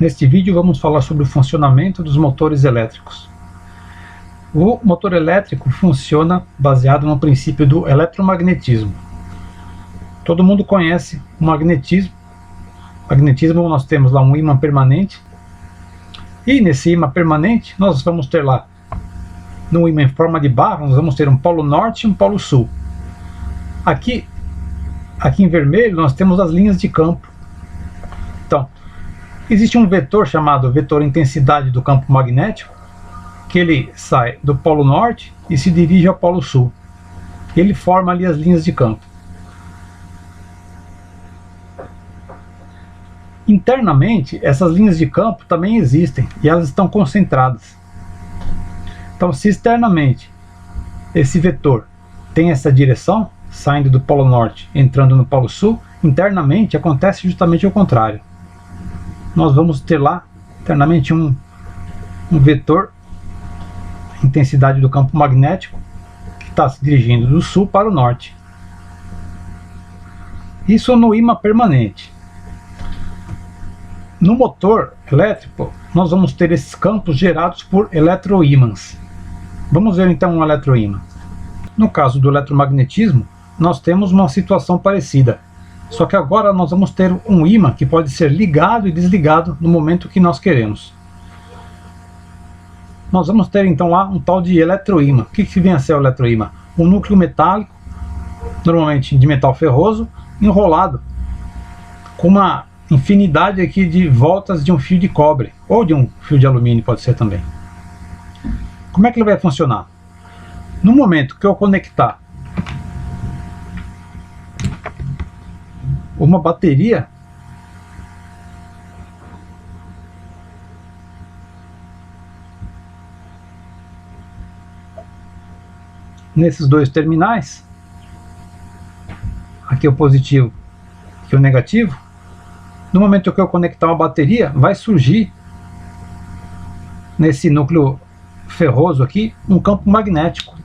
Neste vídeo vamos falar sobre o funcionamento dos motores elétricos. O motor elétrico funciona baseado no princípio do eletromagnetismo. Todo mundo conhece o magnetismo. Magnetismo, nós temos lá um ímã permanente, e nesse ímã permanente nós vamos ter lá, no ímã em forma de barra, nós vamos ter um polo norte e um polo sul. Aqui em vermelho nós temos as linhas de campo. Então, existe um vetor chamado vetor intensidade do campo magnético, que ele sai do polo norte e se dirige ao polo sul. Ele forma ali as linhas de campo. Internamente, essas linhas de campo também existem e elas estão concentradas. Então, se externamente esse vetor tem essa direção, saindo do polo norte, entrando no polo sul, internamente acontece justamente o contrário. Nós vamos ter lá internamente um vetor intensidade do campo magnético que está se dirigindo do sul para o norte. Isso no ímã permanente. No motor elétrico, nós vamos ter esses campos gerados por eletroímãs. Vamos ver então um eletroímã. No caso do eletromagnetismo, nós temos uma situação parecida. Só que agora nós vamos ter um ímã que pode ser ligado e desligado no momento que nós queremos. Nós vamos ter então lá um tal de eletroímã. O que vem a ser o eletroímã? Um núcleo metálico, normalmente de metal ferroso, enrolado com uma infinidade aqui de voltas de um fio de cobre, ou de um fio de alumínio, pode ser também. Como é que ele vai funcionar? No momento que eu conectar uma bateria, nesses dois terminais, aqui é o positivo e o negativo, no momento que eu conectar uma bateria, vai surgir nesse núcleo ferroso aqui um campo magnético.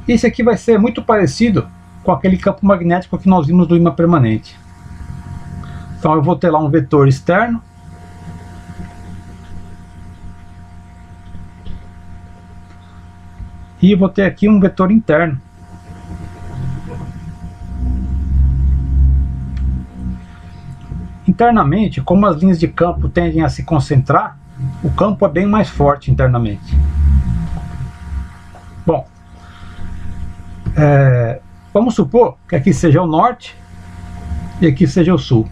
Esse aqui vai ser muito parecido com aquele campo magnético que nós vimos do ímã permanente. Então eu vou ter lá um vetor externo, e eu vou ter aqui um vetor interno. Internamente, como as linhas de campo tendem a se concentrar, o campo é bem mais forte internamente. Bom, vamos supor que aqui seja o norte e aqui seja o sul.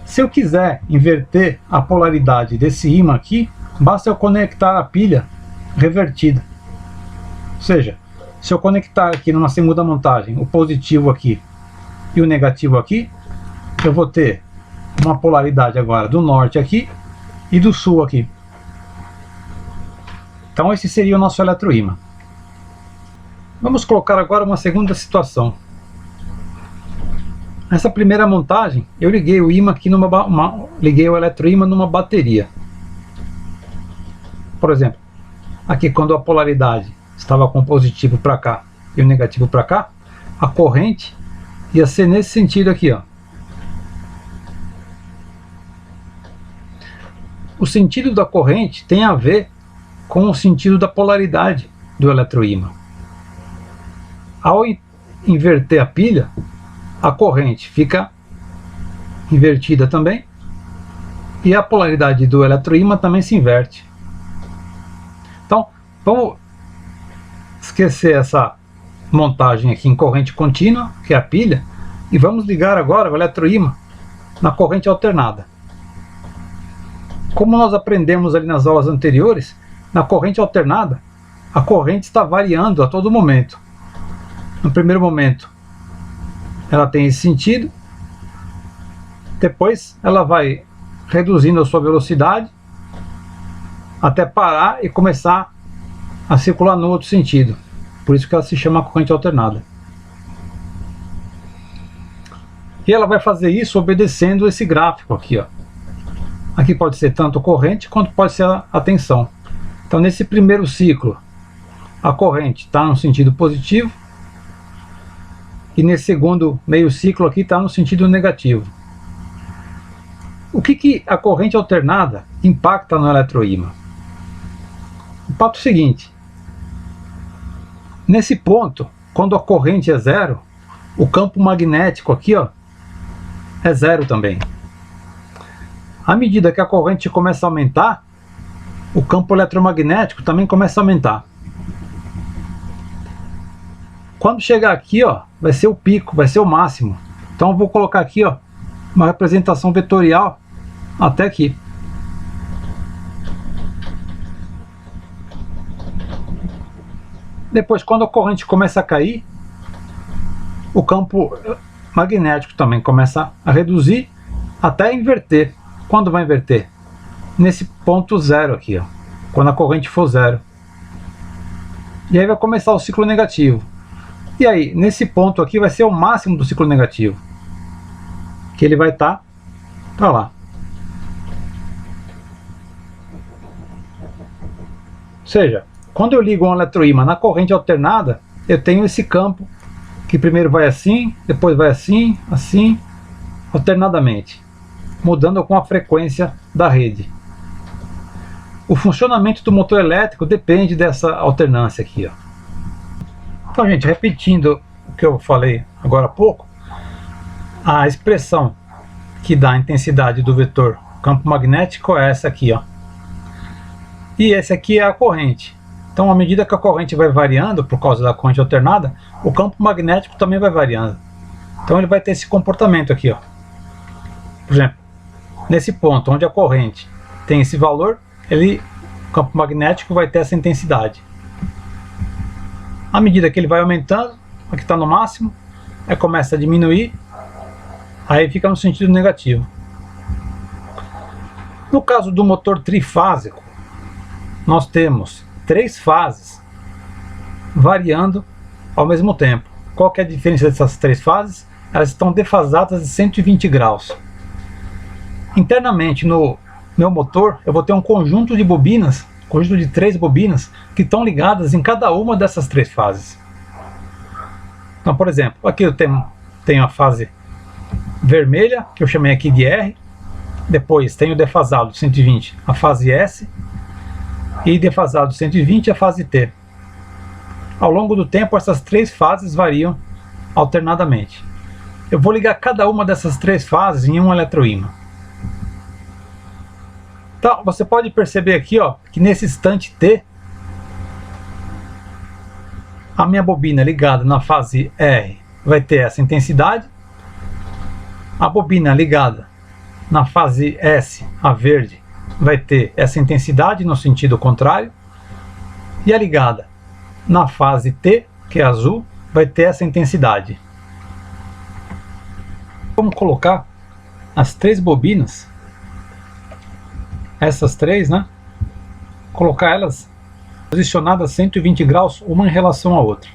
Se eu quiser inverter a polaridade desse ímã aqui, basta eu conectar a pilha revertida. Ou seja, se eu conectar aqui numa segunda montagem o positivo aqui e o negativo aqui, eu vou ter uma polaridade agora do norte aqui e do sul aqui. Então esse seria o nosso eletroímã. Vamos colocar agora uma segunda situação. Nessa primeira montagem, eu liguei o ímã aqui liguei o eletroímã numa bateria. Por exemplo, aqui quando a polaridade estava com o positivo para cá e o negativo para cá, a corrente ia ser nesse sentido aqui, ó. O sentido da corrente tem a ver com o sentido da polaridade do eletroímã. Ao inverter a pilha, a corrente fica invertida também e a polaridade do eletroímã também se inverte. Então, vamos esquecer essa montagem aqui em corrente contínua, que é a pilha, e vamos ligar agora o eletroímã na corrente alternada. Como nós aprendemos ali nas aulas anteriores, na corrente alternada, a corrente está variando a todo momento. No primeiro momento, ela tem esse sentido, depois ela vai reduzindo a sua velocidade até parar e começar a circular no outro sentido. Por isso que ela se chama corrente alternada. E ela vai fazer isso obedecendo esse gráfico aqui, ó. Aqui pode ser tanto corrente quanto pode ser a tensão. Então nesse primeiro ciclo a corrente está no sentido positivo e nesse segundo meio ciclo aqui está no sentido negativo. O que a corrente alternada impacta no eletroímã? O fato é o seguinte: nesse ponto, quando a corrente é zero, o campo magnético aqui, ó, é zero também. À medida que a corrente começa a aumentar, o campo eletromagnético também começa a aumentar. Quando chegar aqui, ó, vai ser o pico, vai ser o máximo. Então eu vou colocar aqui, ó, uma representação vetorial até aqui. Depois, quando a corrente começa a cair, o campo magnético também começa a reduzir até inverter. Quando vai inverter? Nesse ponto zero aqui, ó, quando a corrente for zero. E aí vai começar o ciclo negativo. E aí, nesse ponto aqui vai ser o máximo do ciclo negativo, que ele vai estar para lá. Ou seja, quando eu ligo um eletroímã na corrente alternada, eu tenho esse campo que primeiro vai assim, depois vai assim, assim, alternadamente, mudando com a frequência da rede. O funcionamento do motor elétrico depende dessa alternância aqui, ó. Então, gente, repetindo o que eu falei agora há pouco, a expressão que dá a intensidade do vetor campo magnético é essa aqui, ó. E esse aqui é a corrente. Então, à medida que a corrente vai variando, por causa da corrente alternada, o campo magnético também vai variando. Então ele vai ter esse comportamento aqui, ó. Por exemplo, nesse ponto onde a corrente tem esse valor, o campo magnético vai ter essa intensidade. À medida que ele vai aumentando, aqui está no máximo, aí começa a diminuir, aí fica no sentido negativo. No caso do motor trifásico, nós temos 3 fases variando ao mesmo tempo. Qual que é a diferença dessas 3 fases? Elas estão defasadas de 120 graus. Internamente no meu motor, eu vou ter um conjunto de bobinas, conjunto de 3 bobinas, que estão ligadas em cada uma dessas 3 fases. Então, por exemplo, aqui eu tenho a fase vermelha, que eu chamei aqui de R, depois tenho defasado 120, a fase S, e defasado 120, a fase T. Ao longo do tempo, essas 3 fases variam alternadamente. Eu vou ligar cada uma dessas 3 fases em um eletroímã. Então, você pode perceber aqui, ó, que nesse instante T, a minha bobina ligada na fase R vai ter essa intensidade. A bobina ligada na fase S, a verde, vai ter essa intensidade no sentido contrário. E a ligada na fase T, que é azul, vai ter essa intensidade. Vamos colocar as 3 bobinas, essas 3, né? Colocar elas posicionadas 120 graus, uma em relação à outra,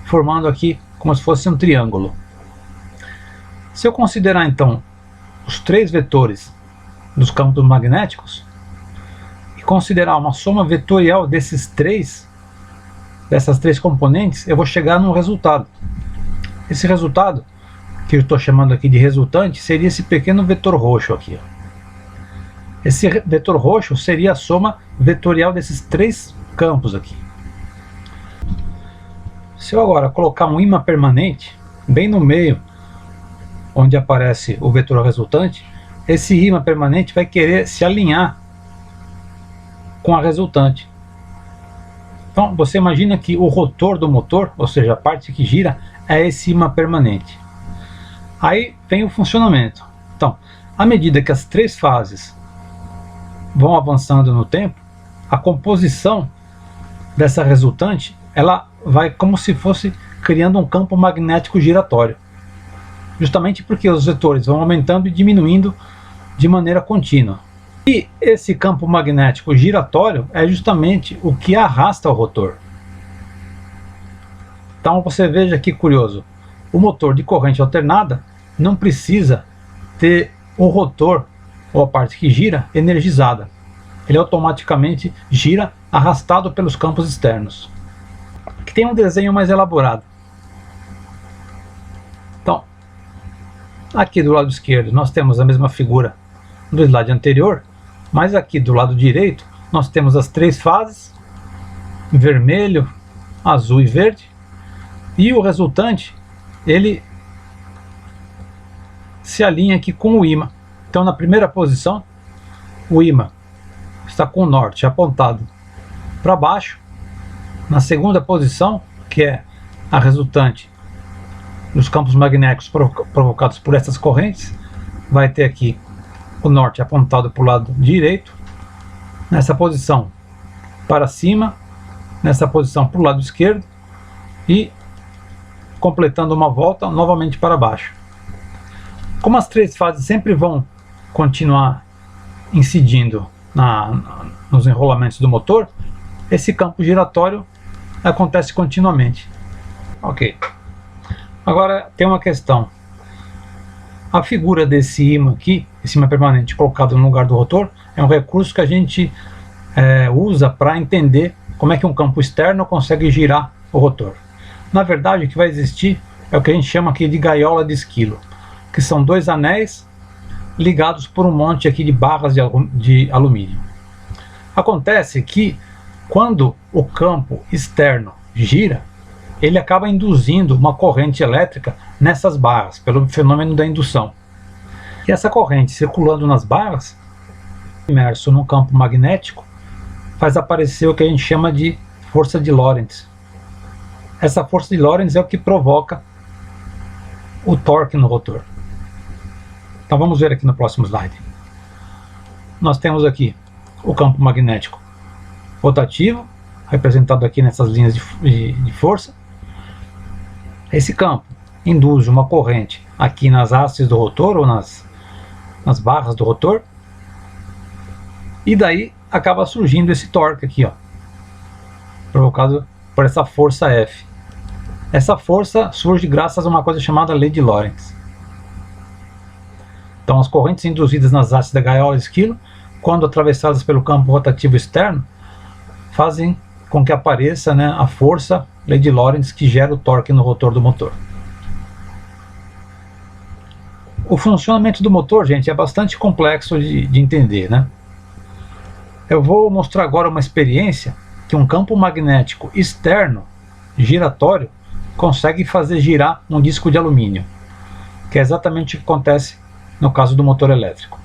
formando aqui como se fosse um triângulo. Se eu considerar então os 3 vetores dos campos magnéticos e considerar uma soma vetorial dessas 3 componentes, eu vou chegar num resultado. Esse resultado, que eu estou chamando aqui de resultante, seria esse pequeno vetor roxo aqui, ó. Esse vetor roxo seria a soma vetorial desses 3 campos aqui. Se eu agora colocar um ímã permanente bem no meio onde aparece o vetor resultante, esse ímã permanente vai querer se alinhar com a resultante. Então você imagina que o rotor do motor, ou seja, a parte que gira, é esse ímã permanente. Aí vem o funcionamento. Então, à medida que as 3 fases vão avançando no tempo, a composição dessa resultante, ela vai como se fosse criando um campo magnético giratório. Justamente porque os vetores vão aumentando e diminuindo de maneira contínua. E esse campo magnético giratório é justamente o que arrasta o rotor. Então você veja que curioso, o motor de corrente alternada não precisa ter o rotor, ou a parte que gira, energizada. ele automaticamente gira arrastado pelos campos externos. Aqui tem um desenho mais elaborado. Então, aqui do lado esquerdo nós temos a mesma figura do slide anterior, mas aqui do lado direito nós temos as três fases, vermelho, azul e verde, e o resultante ele se alinha aqui com o ímã. Então, na primeira posição, o ímã está com o norte apontado para baixo. Na segunda posição, que é a resultante dos campos magnéticos provocados por essas correntes, vai ter aqui o norte apontado para o lado direito. Nessa posição, para cima. Nessa posição, para o lado esquerdo. E completando uma volta, novamente para baixo. Como as três fases sempre vão continuar incidindo nos enrolamentos do motor, esse campo giratório acontece continuamente. Ok. Agora tem uma questão. A figura desse ímã aqui, esse ímã permanente colocado no lugar do rotor, é um recurso que a gente usa para entender como é que um campo externo consegue girar o rotor. Na verdade, o que vai existir é o que a gente chama aqui de gaiola de esquilo, que são dois anéis ligados por um monte aqui de barras de alumínio. Acontece que quando o campo externo gira, ele acaba induzindo uma corrente elétrica nessas barras, pelo fenômeno da indução. E essa corrente circulando nas barras, imerso num campo magnético, faz aparecer o que a gente chama de força de Lorentz. Essa força de Lorentz é o que provoca o torque no rotor. Então vamos ver aqui no próximo slide. Nós temos aqui o campo magnético rotativo, representado aqui nessas linhas de força. Esse campo induz uma corrente aqui nas hastes do rotor, ou nas barras do rotor, e daí acaba surgindo esse torque aqui, ó, provocado por essa força F. Essa força surge graças a uma coisa chamada lei de Lorentz. Então as correntes induzidas nas hastes da gaiola de esquilo, quando atravessadas pelo campo rotativo externo, fazem com que apareça, a força, lei de Lorentz, que gera o torque no rotor do motor. O funcionamento do motor, gente, é bastante complexo de entender, Eu vou mostrar agora uma experiência que um campo magnético externo, giratório, consegue fazer girar um disco de alumínio, que é exatamente o que acontece no caso do motor elétrico.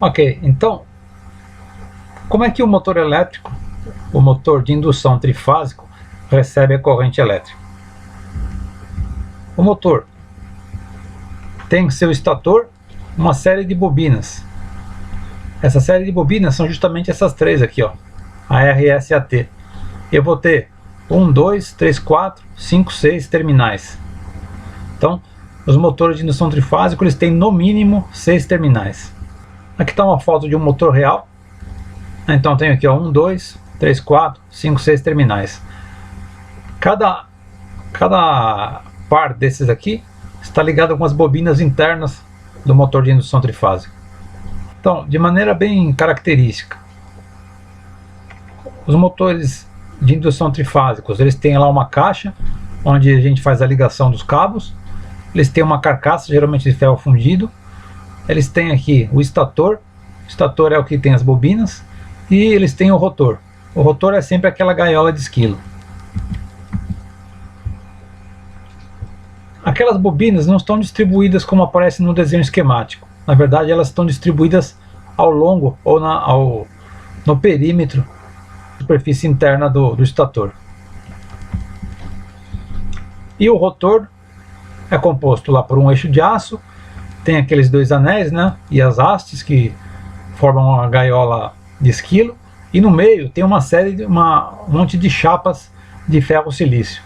Ok, então, como é que o motor elétrico, o motor de indução trifásico, recebe a corrente elétrica? O motor tem em seu estator uma série de bobinas. Essa série de bobinas são justamente essas três aqui, ó, a R, S e a T. Eu vou ter 1, 2, 3, 4, 5, 6 terminais. Então, os motores de indução trifásico eles têm no mínimo 6 terminais. Aqui está uma foto de um motor real. Então tenho aqui, ó, 1, 2, 3, 4, 5, 6 terminais. Cada par desses aqui está ligado com as bobinas internas do motor de indução trifásica. Então, de maneira bem característica, os motores de indução trifásicos, eles têm lá uma caixa onde a gente faz a ligação dos cabos. Eles têm uma carcaça, geralmente de ferro fundido. Eles têm aqui o estator é o que tem as bobinas, e eles têm o rotor. O rotor é sempre aquela gaiola de esquilo. Aquelas bobinas não estão distribuídas como aparece no desenho esquemático. Na verdade, elas estão distribuídas ao longo ou no perímetro da superfície interna do estator. E o rotor é composto lá por um eixo de aço, tem aqueles dois anéis, né, e as hastes que formam uma gaiola de esquilo, e no meio tem um monte de chapas de ferro-silício.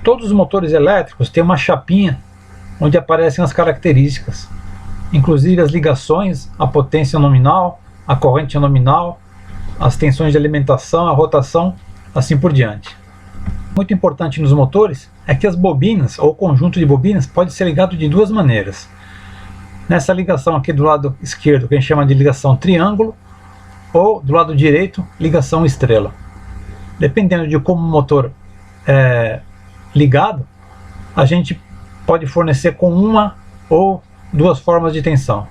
Todos os motores elétricos têm uma chapinha onde aparecem as características, inclusive as ligações, a potência nominal, a corrente nominal, as tensões de alimentação, a rotação, assim por diante. Muito importante nos motores é que as bobinas, ou conjunto de bobinas, pode ser ligado de duas maneiras. Nessa ligação aqui do lado esquerdo, que a gente chama de ligação triângulo, ou do lado direito, ligação estrela. Dependendo de como o motor é ligado, a gente pode fornecer com uma ou duas formas de tensão.